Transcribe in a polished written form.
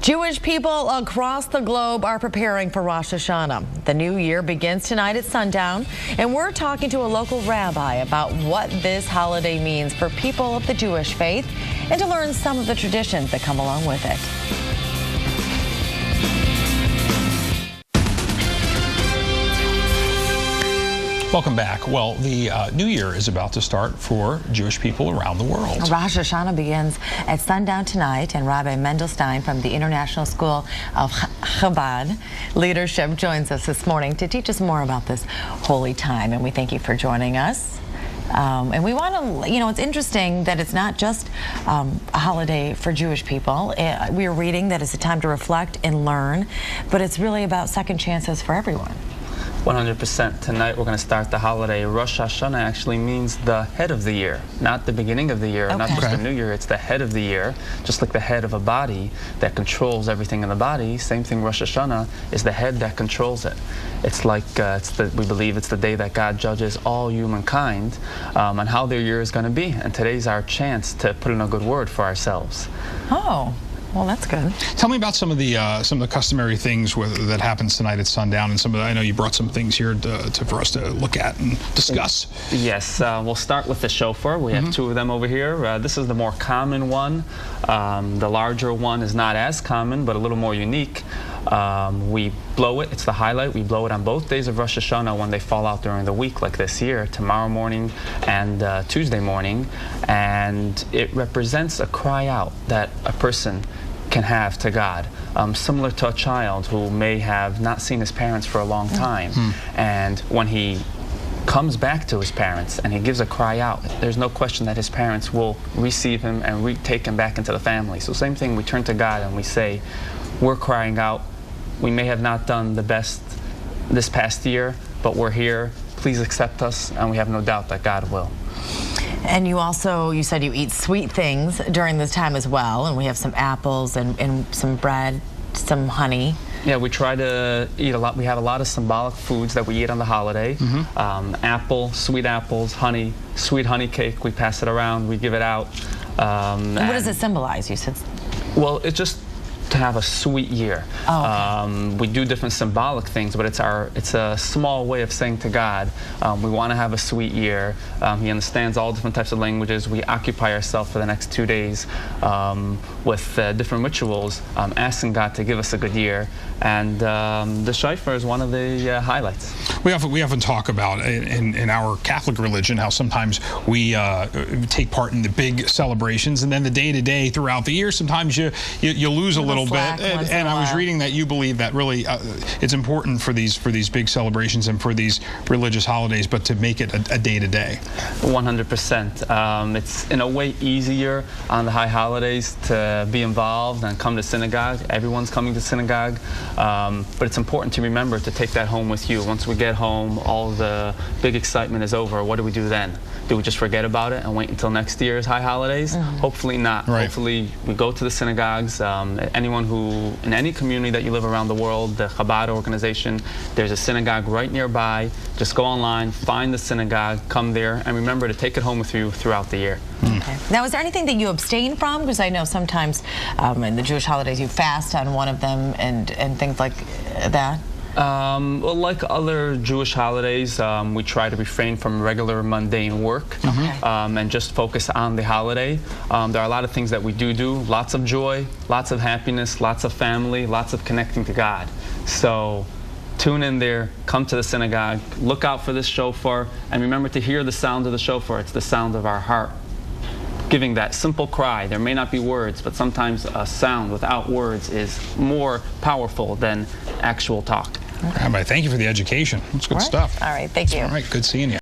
Jewish people across the globe are preparing for Rosh Hashana. The new year begins tonight at sundown, and we're talking to a local rabbi about what this holiday means for people of the Jewish faith and to learn some of the traditions that come along with it. Welcome back. Well, the new year is about to start for Jewish people around the world. Rosh Hashana begins at sundown tonight, and Rabbi Mendel Stein from the International School of Chabad Leadership joins us this morning to teach us more about this holy time, and we thank you for joining us. And we want to, it's interesting that it's not just a holiday for Jewish people. We are reading that it's a time to reflect and learn, but it's really about second chances for everyone. 100%. Tonight we're going to start the holiday. Rosh Hashana actually means the head of the year, not the beginning of the year, not just the new year. It's the head of the year, just like the head of a body that controls everything in the body. Same thing, Rosh Hashana is the head that controls it. It's like, we believe it's the day that God judges all humankind on how their year is going to be. And today's our chance to put in a good word for ourselves. Oh. Well, that's good. Tell me about some of the customary things that happens tonight at sundown, and I know you brought some things here for us to look at and discuss. Yes, we'll start with the shofar. We have two of them over here. This is the more common one. The larger one is not as common, but a little more unique. We blow it. It's the highlight. We blow it on both days of Rosh Hashanah when they fall out during the week, like this year, tomorrow morning and Tuesday morning. And it represents a cry out that a person can have to God, similar to a child who may have not seen his parents for a long time. And when he comes back to his parents and he gives a cry out, there's no question that his parents will receive him and take him back into the family. So same thing, we turn to God and we say, we're crying out. We may have not done the best this past year, but we're here. Please accept us, and we have no doubt that God will. And you said you eat sweet things during this time as well, and we have some apples and some bread, some honey. Yeah, we try to eat a lot. We have a lot of symbolic foods that we eat on the holiday. Apple, sweet apples, honey, sweet honey cake. We pass it around. We give it out. And what does it symbolize? You said. Well, it's just to have a sweet year. Oh, okay. We do different symbolic things, but it's a small way of saying to God, we want to have a sweet year. He understands all different types of languages. We occupy ourselves for the next 2 days with different rituals, asking God to give us a good year. And the shofar is one of the highlights. We often talk about in our Catholic religion how sometimes we take part in the big celebrations, and then the day-to-day throughout the year, sometimes you lose a little bit. And I was reading that you believe that really it's important for these big celebrations and for these religious holidays, but to make it a day-to-day. 100%. It's in a way easier on the high holidays to be involved and come to synagogue. Everyone's coming to synagogue. But it's important to remember to take that home with you. Once we get home, all the big excitement is over. What do we do then? Do we just forget about it and wait until next year's high holidays? Hopefully not. Right. Hopefully we go to the synagogues. Anyone who, in any community that you live around the world, the Chabad organization, there's a synagogue right nearby. Just go online, find the synagogue, come there, and remember to take it home with you throughout the year. Okay. Now, is there anything that you abstain from? Because I know sometimes in the Jewish holidays you fast on one of them and things like that. Well, like other Jewish holidays, we try to refrain from regular mundane work and just focus on the holiday. There are a lot of things that we do, lots of joy, lots of happiness, lots of family, lots of connecting to God. So tune in there, come to the synagogue, look out for this shofar, and remember to hear the sound of the shofar. It's the sound of our heart giving that simple cry. There may not be words, but sometimes a sound without words is more powerful than actual talk. Rabbi, thank you for the education. That's good stuff. All right, thank you. All right, good seeing you.